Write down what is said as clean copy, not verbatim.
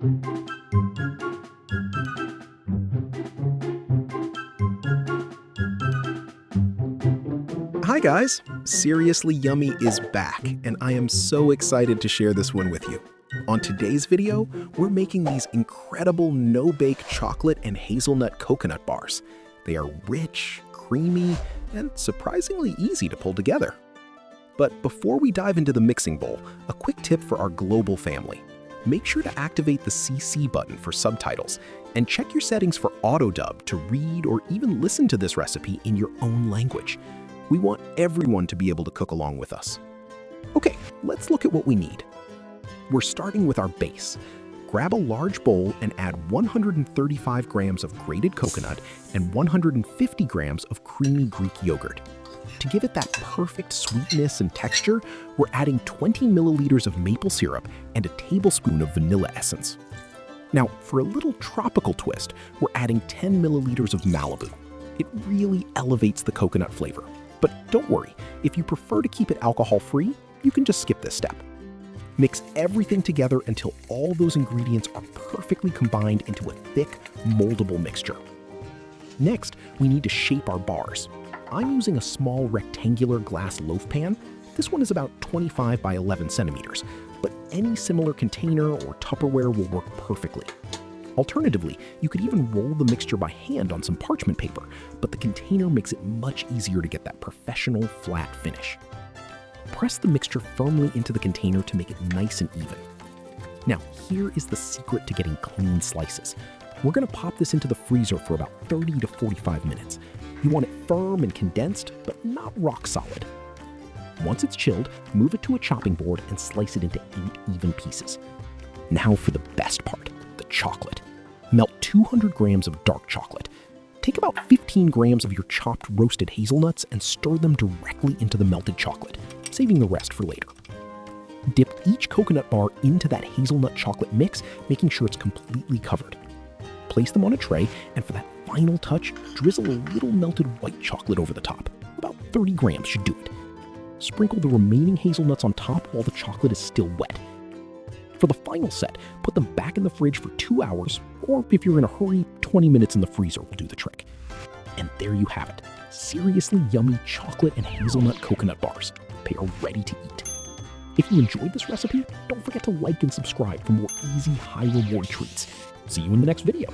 Hi guys! Seriously Yummy is back, and I am so excited to share this one with you. On today's video, we're making these incredible no-bake chocolate and hazelnut coconut bars. They are rich, creamy, and surprisingly easy to pull together. But before we dive into the mixing bowl, a quick tip for our global family. Make sure to activate the CC button for subtitles, and check your settings for auto-dub to read or even listen to this recipe in your own language. We want everyone to be able to cook along with us. Okay, let's look at what we need. We're starting with our base. Grab a large bowl and add 135 grams of grated coconut and 150 grams of creamy Greek yogurt. To give it that perfect sweetness and texture, we're adding 20 milliliters of maple syrup and a tablespoon of vanilla essence. Now, for a little tropical twist, we're adding 10 milliliters of Malibu. It really elevates the coconut flavor. But don't worry, if you prefer to keep it alcohol-free, you can just skip this step. Mix everything together until all those ingredients are perfectly combined into a thick, moldable mixture. Next, we need to shape our bars. I'm using a small rectangular glass loaf pan. This one is about 25 by 11 centimeters, but any similar container or Tupperware will work perfectly. Alternatively, you could even roll the mixture by hand on some parchment paper, but the container makes it much easier to get that professional flat finish. Press the mixture firmly into the container to make it nice and even. Now, here is the secret to getting clean slices. We're going to pop this into the freezer for about 30 to 45 minutes. You want it firm and condensed, but not rock solid. Once it's chilled, move it to a chopping board and slice it into 8 even pieces. Now for the best part, the chocolate. Melt 200 grams of dark chocolate. Take about 15 grams of your chopped roasted hazelnuts and stir them directly into the melted chocolate, saving the rest for later. Dip each coconut bar into that hazelnut chocolate mix, making sure it's completely covered. Place them on a tray, and for that final touch, drizzle a little melted white chocolate over the top. About 30 grams should do it. Sprinkle the remaining hazelnuts on top while the chocolate is still wet. For the final set, put them back in the fridge for 2 hours, or if you're in a hurry, 20 minutes in the freezer will do the trick. And there you have it. Seriously yummy chocolate and hazelnut coconut bars. They are ready to eat. If you enjoyed this recipe, don't forget to like and subscribe for more easy, high-reward treats. See you in the next video.